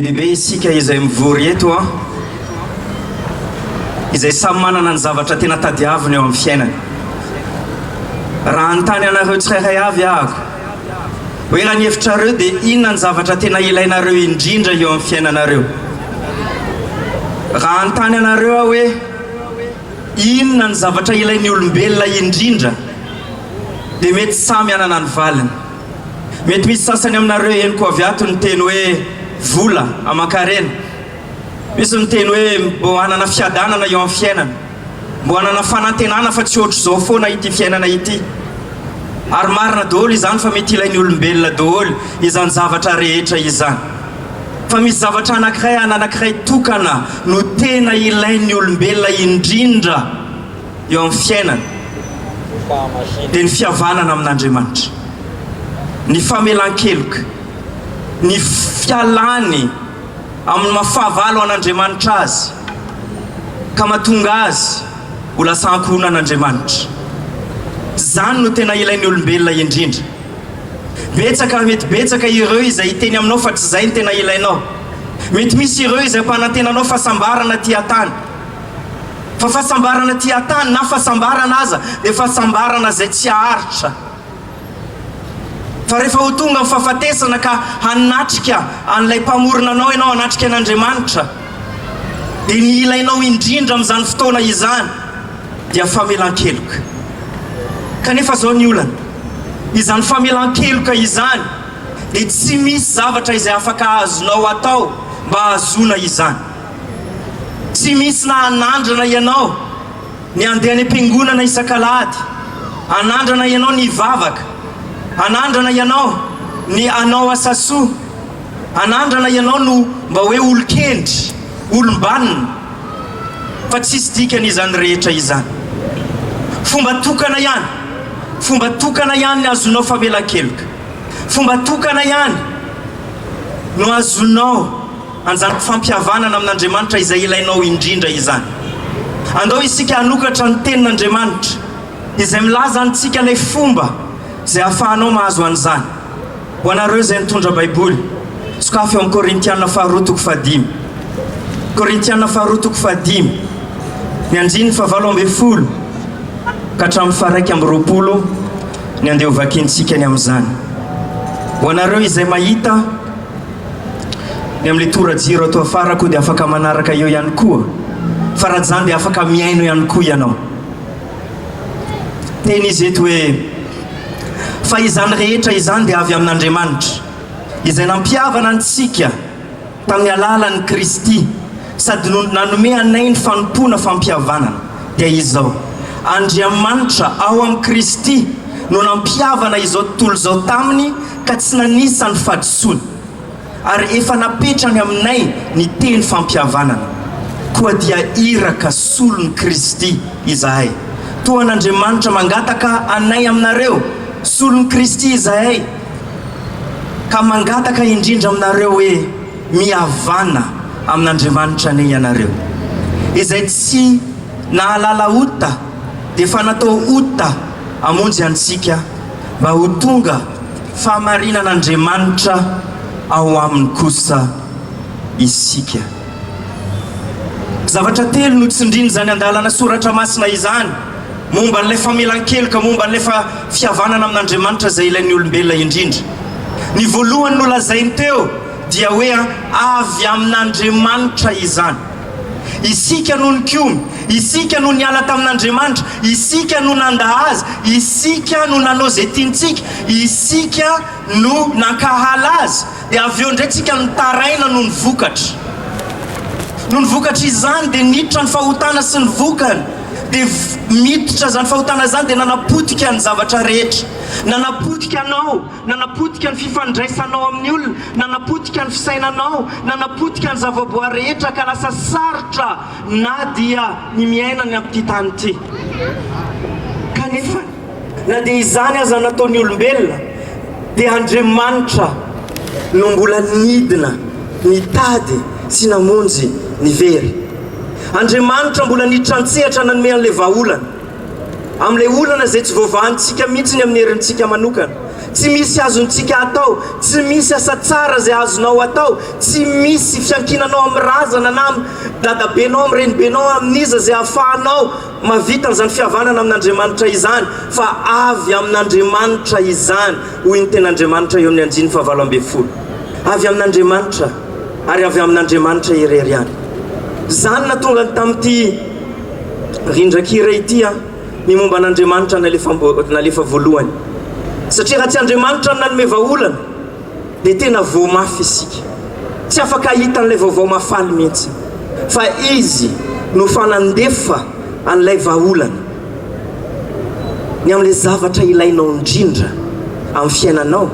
Bebe isika izay mivory eto izay samy manana ny zavatra tena tadiaviny eo amin'ny fiainany. Raha antany anareo tsirairay avy ahako hoe raha ny hevitrareo dia inona ny zavatra tena ilainareo indrindra eo amin'ny fiainanareo. Raha antany anareo aho hoe inona ny zavatra ilain'ny olombelona indrindra dia mety samy anana ny valiny. Mety misy sasany aminareo eny koa avy ato ny teny hoe vola aman-karena. Misy ny teny hoe mbo hanana fiadanana eo amin'ny fiainana, mbo hanana fanantenana fa tsy ohatry izao foana ity fiainana ity. Ary marina daholo izany fa mety ilain'ny olombelona daholo izany zavatra rehetra izany. Fa misy zavatra anankiray tokana no tena ilain'ny olombelona indrindra eo amin'ny fiainana, dia ny fihavanana amin'Andriamanitra, ny famelan-keloka, ny fialany amin'ny mahafahavalo an'Andriamanitra azy ka mahatonga azy ho lasa ankohonan'Andriamanitra. Zany no tena ilain'ny olombelona indrindra. Mety betsaka ireo izay teny aminao fa tsy izay ny tena ilainao. Mety misy ireo izay mpanantenanao fahasambarana ty atany, fa fahasambarana ty atany na fahasambarana aza dia fahasambarana izay tsy haharitra. Fa rehefa ho tonga amin'ny fahafatesana ka hanatrika an'ilay mpamorona anao ianao, hanatrika an'Andriamanitra, dia ny ilainao indrindra amin'izany fotoana izany dia famelan-keloka. Kanefa zao ny olana, izany famelan-keloka izany dia tsy misy zavatra izay afaka azonao atao mba hahazoana izany. Tsy misy na hanandrana ianao ny andeha any am-piangonana isan-kalady, hanandrana ianao ny hivavaka, hanandrana ianao ny anao asa soa, hanandrana ianao no mba hoe olo-kendry, olom-banina, fa tsisy dikan'izany rehetra izany. Fomba tokana ihany ny azonao famelan-keloka. Fomba tokana ihany no azonao an'izany fampihavanana amin'Andriamanitra izay ilainao indrindra izany. Andao isika hanokatra ny tenin'Andriamanitra izay milaza antsika ilay fomba izay ahafahanao mahazo an'izany. Ho anareo izay mitondra baiboly, sokafy eo amin'ny Toriteny 𝗙𝗶𝗿. Toriteny 𝗙𝗶𝗿, ny andiny 7 ka hatramin'ny 120 ny andeha ho vakiantsika ny amin'izany. Ho anareo izay mahita ny amin'ilay tora-jiro ato afara koa dia afaka manaraka eo ihany koa, fa raha zany dia afaka miaino ihany koa ianao. Teny izy eto hoe fa izany rehetra izany dia avy amin'Andriamanitra izay nampihavana antsika tamin'ny alalan'i Kristy sady nanome anay ny fanompona fampihavanana. Dia izao, Andriamanitra ao amin'ny Kristy no nampihavana izao tontolo izao taminy ka tsy nanisa ny fahadisoana, ary efa napetrany aminay ny teny fampihavanana, koa dia iraka solon'ny Kristy izahay. Toa an'Andriamanitra mangataka anay aminareo, solon'ny Kristy izahay, ka mangataka indrindra aminareo hoe mihavana amin'Andriamanitra ny ianareo, izay tsy nahalala ota dia fa natao ota amonjy antsika mba ho tonga fahamarinan'Andriamanitra ao aminy kosa isika. Zavatra telo no tsindriny zany andalana soratra masina izany momba n'ilay famelan-keloka, momba n'ilay fihavanana amin'Andriamanitra izay ilain'ny olombelona indrindra. Ny voalohany no lazainy teo dia hoe avy amin'Andriamanitra izany. Isika no nikomy, isika no niala tamin'Andriamanitra, isika no nandahazy, isika no nanao izay tiantsika, isika no nankahala azy, dia avy eo indray tsika nitaraina no nivokatra. No nivokatra izany dia niditra ny fahotana sy ny vokany, dia miditra zany fahotana zany dia nanapotika ny zavatra rehetra. Nanapotika anao, nanapotika ny fifandraisanao amin'ny olona, nanapotika ny fisainanao, nanapotika ny zavaboary rehetra ka lasa sarotra na dia ny miaina ny amin'ity tany ity. Kanefa na dia izany aza nataon'ny olombelona dia Andriamanitra no mbola nidina, nitady sy namonjy ny very. Andriamanitra mbola niditra an-tsehatra nanome an'ilay vahaolana, amin'ilay olana izay tsy voavahantsika mihitsy ny amin'ny herintsika manokana, tsy misy azontsika atao, tsy misy asa tsara zay azonao atao, tsy misy fiankinanao amin'ny razana na dadabenao amin'ny renibenao amin'iza zay ahafahanao mavita n'izany fihavanana amin'Andriamanitra izany, fa avy amin'Andriamanitra izany. Hoy ny ten'Andriamanitra eo amin'ny 9:20. Avy amin'Andriamanitra ary avy amin'Andriamanitra irery ihany. Zany natonga tamin'ity rindran-kira ity ny momba an'Andriamanitra nalefa voalohany. Satria raha tsy Andriamanitra nanome vahaolana dia tena voamafy isika, tsy afaka hita an'ilay vaovao mafaly mihitsy, fa izy no fanandefa an'ilay vahaolana ny amin'ilay zavatra ilainao indrindra amin'ny fiainanao,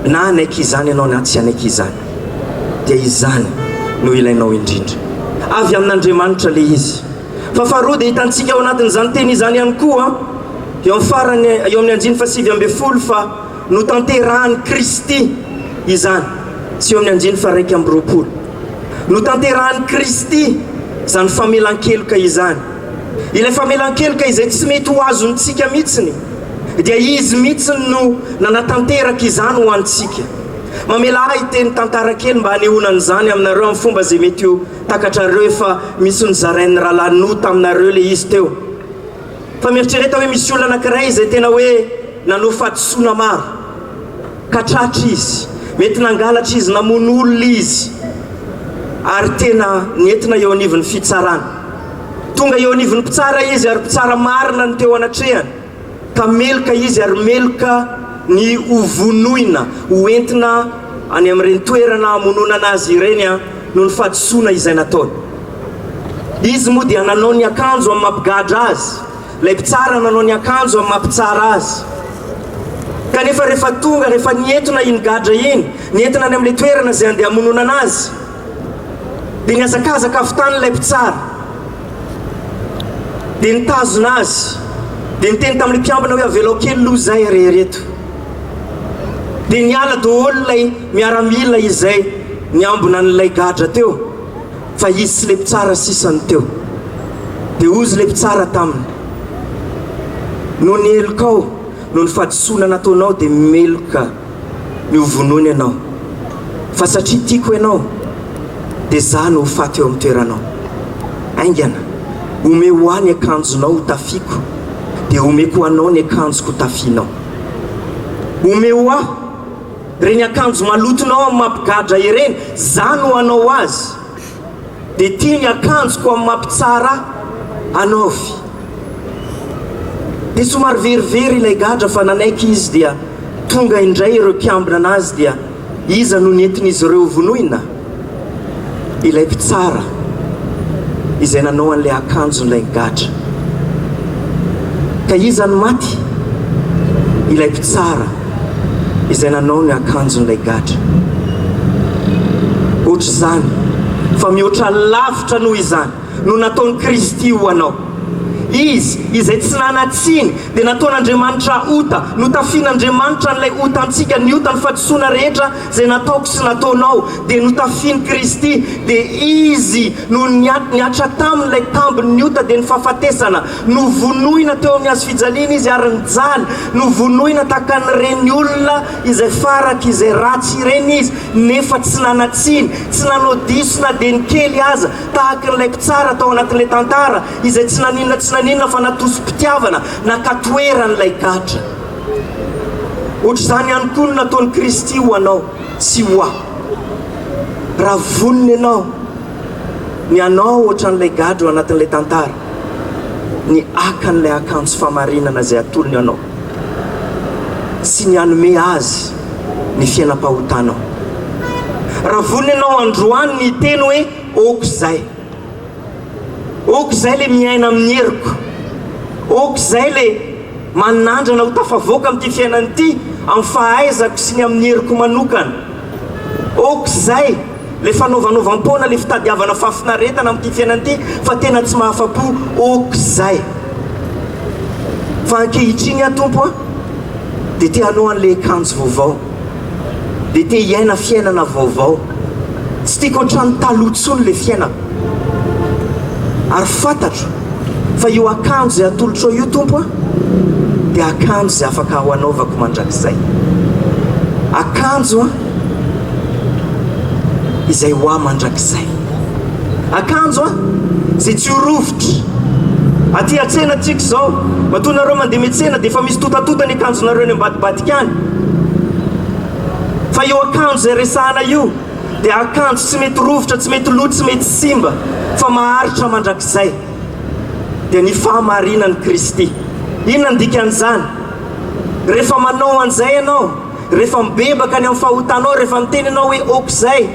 na anaiky izany ianao na tsy anaiky izany, dia izany no ilainao indrindra. Avy amin'Andriamanitra le izy. Fa faharoa dia hitantsika ao anatin'izany teny izany ihany koa eo amin'ny farany eo amin'ny 9:20 fa no tanterahan'ny Kristy izany, sy eo amin'ny 9:1. No tanterahan'ny Kristy zany famelan-keloka izany. Ilay famelan-keloka izay tsy mety ho azontsika mihitsiny, dia izy mihitsiny no nanatanteraka izany ho antsika. Mamela ahy teny tantara kely mba hanehoanan'izany aminareo amin'ny fomba zay mety ho takatrareo efa misy nozarain'ny rahalanota aminareo le izy teo. Fa mieritrereto hoe misy olona anankiray izay tena hoe nanao fahadisoana maro, katratra izy, mety nangalatra izy, namono olona izy, ary tena nentina eo anivon'ny fitsarana. Tonga eo anivon'ny mpitsara izy ary mpitsara marina ny teo anatrehany, ka meloka izy ary meloka ny hovonoina, hoentina any amin'ireny toerana hamonona anazy ireny no ny fahadisoana izay nataony. Izy moa dia nanao ny akanjo amin'ny mampigadra azy, ilay mpitsara nanao ny akanjo amin'ny mampitsara azy. Kanefa rehefa tonga, rehefa nientona iny gadra iny, nientina any amin'ilay toerana izay andeha hamonona anazy, dia niazakazaka avitan'ilay mpitsara, dia nitazona azy, dia niteny tamin'ilay mpiambina hoe avelao kely aloha zay rehereto. Dia niala daholo ilay miaramila izay niambona n'ilay gadra teo, fa izy sy ilay mpitsara sisany teo. Dia ozy ilay mpitsara taminy, no nielokao, no ny fahadisoana nataonao dia meloka ny hovonoina ianao, fa satria tiako ianao dia za no hofaty eo amin'ny toeranao. Aingana, ome ho ahy ny akanjonao ho tafiako, dia omeko anao ny akanjoko ho tafianao. Ome ho ahy reny akanjo malotonao amin'ny mampigadra ireny, za no anao azy, dia tia ny akanjoko amin'ny mampitsara anaovy. Dia somary verivery ilay gadra, fa nanaiky izy dia tonga indray ireo mpiambina anazy, dia iza no nentin'izy ireo vonoina? Ilay mpitsara izay nanao an'ilay akanjon'ilay gadra. Ka iza no maty? Ilay mpitsara izay nanao ny akanjon'ilay gadra. Ohatra izany, fa mihoatra lavitra noho izany no nataon'i Kristy ho anao. Izy izay tsy nanatsiny dia nataon'Andriamanitra ota, no tafian'Andriamanitra n'ilay ota antsika, ny ota ny fahadisoana rehetra zay nataoko sy nataonao, dia no tafian'i Kristy, dia izy no niatra tamin'ilay tambiny ny ota dia ny fahafatesana, no vonoina teo amin'ny hazo fijaliana izy ary nijaly, no vonoina tahaka n'ireny olona izay faraka, izay ratsy ireny izy, nefa tsy nanatsiny, tsy nanao diso na dia ny kely aza, tahaka n'ilay mpitsara tao anatin'ilay tantara izay tsy naninona tsy naninona fa natosom-pitiavana, nakatoeran'ilay gadra. Ohatra izany ihany koa no nataon'i Kristy ho anao sy ho ahy. Raha vonona ianao ny anao ohatran'ilay gadra ao anatin'ilay tantara, ny akan'ilay akanjo famarinana izay atolony anao, sy ny anome azy ny fiainam-pahotanao. Raha vonona ianao androany ny teny hoe ôko izay, ôko izay le miaina amin'ny heriko, ôko izay le manandrana ho tafavoaka amin'ity fiainana ity amin'ny fahaizako sy ny amin'ny heriko manokana, ôko izay le fanaovanaovam-poana, le fitadiavana fahafinaretana amin'ity fiainana ity fa tena tsy mahafa-po, ôko izay. Fa ankehitriny Tompo dia te hanao an'ilay akanjo vaovao, dia te hiaina fiainana vaovao, tsy tiako ohatrany taloha intsony le fiainako. Ary fantatro fa io akanjo zay atolotrao io Tompo dia akanjo zay afaka ho anaovako mandrakizay. akanjo izay hoa mandrakizay, akanjo zay tsy horovitra. Aty atsena tsika zao matonareo mandeha miatsena dia efa misy totatota ny akanjonareo ny ambadibadika any, fa io akanjo zay resahana io dia akanjo tsy mety rovitra, tsy mety loto, tsy mety simba, fa maharitra mandrakizay. Dia ny fahamarinan'i Kristy. Inona ny dikan'izany? Rehefa manao an'izay ianao, rehefa mibebaka ny amin'ny fahotanao, rehefa miteny ianao hoe aok'izay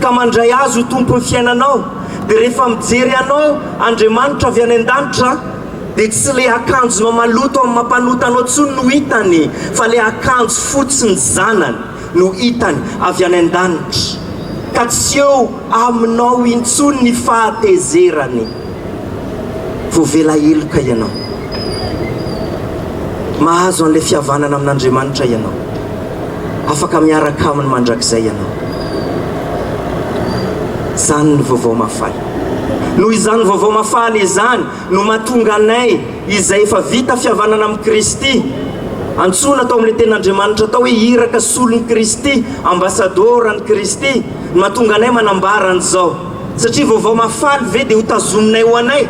ka mandray azy ho tompon'ny fiainanao, dia rehefa mijery anao Andriamanitra avy any an-danitra, dia tsy le akanjo maloto amin'ny mampanota anao tsony no hitany, fa le akanjo fotsy ny zanany no hitany avy any an-danitra, ka tsy eo aminao intsony ny fahatezerany. 𝗛𝗶laza ianao, mahazo an'ilay fihavanana amin'Andriamanitra ianao, afaka miaraka aminy mandrakizay ianao. Zany ny vaovao mafaly. Noho izany vaovao mafaly izany no mahatonga anay izay efa vita fihavanana amin'ny Kristy, antsona atao amin'ilay ten'Andriamanitra atao hoe iraka solon'i Kristy, ambasadôran'i Kristy, no mahatonga anay manambara an'izao. Satria vaovao mafaly ve dia ho tazominay ho anay,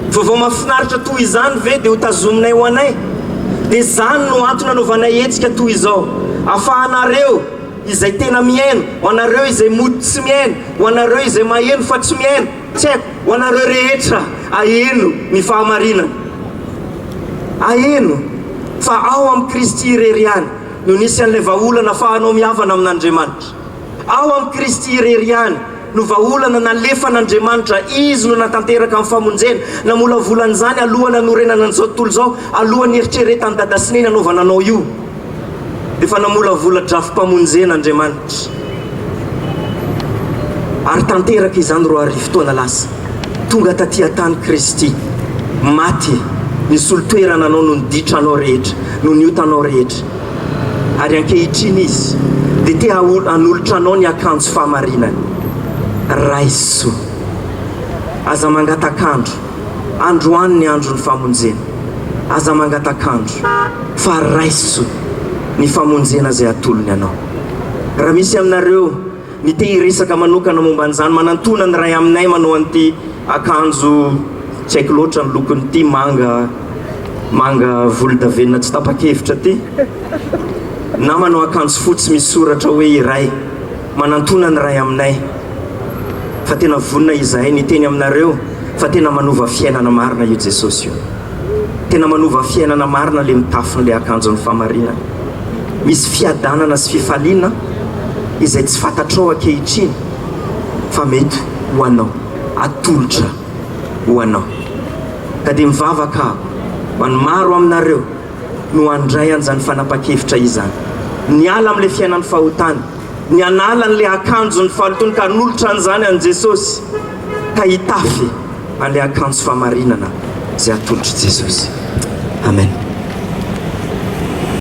vaovao mahafinaritra toy izany ve dia ho tazominay ho anay. Dia zany no antony anaovanay hetsika toy izao, ahafahanareo izay tena miaino, ho anareo izay mody tsy miaino, ho anareo izay maheno fa tsy miaino, tsy haiko, ho anareo rehetra aheno ny fahamarinana, aheno fa ao amin'ny Kristy irery ihany no nisy an'ilay vahaolana ahafahanao mihavana amin'Andriamanitra. Ao amin'ny Kristy irery ihany no vahaolana nalefan'Andriamanitra, izy no natanteraka amin'ny famonjena, namolavolan'izany alohany hanorenana an'izao tontolo izao, alohany eritreretany dada sy neny anaovana anao io, efa namolavola drafim-pamonjena Andriamanitra. Ary tanteraka izany 4 lasa tonga taty tany Kristy, maty nisolo-toerana anao no niditra anao rehetra, no niota anao rehetra. Ary ankehitriny izy dia te hanolotra anao ny akanjo fahamarinany. Raiso, aza mangatakandro, andro any ny andro ny famonjena, aza mangatakandro, fa raiso ny famonjena zay atolony anao. Raha misy aminareo ny te hiresaka manokana momba an'izany, manantona ny ray aminay manao an'ity akanjo tsy haiko loatra ny lokon'ity manga 𝗛𝗸𝗏 tsy tapa-kevitra ty, na manao akanjo fotsy misy soratra hoe iray, manantona ny ray aminay fa tena vonina izahay ny teny aminareo, fa tena manova fiainana marina io Jesosy io, tena manova fiainana marina le mitafin'le akanjon'ny fahamarinana. Misy fiadanana sy fifaliana izay tsy fantatrao ankehitriny, fa mety ho anao, atolotra ho anao. Ka dia mivavaka ho any maro aminareo no handray an'izany fanapa-kevitra izany, niala amin'ilay fiainan'ny fahotany, ny anala n'ilay akanjo ny fahalotony ka nolotra an'izany an'i Jesosy, ka hitafy an'ilay akanjo fahamarinana zay atolotra Jesosy. Amen.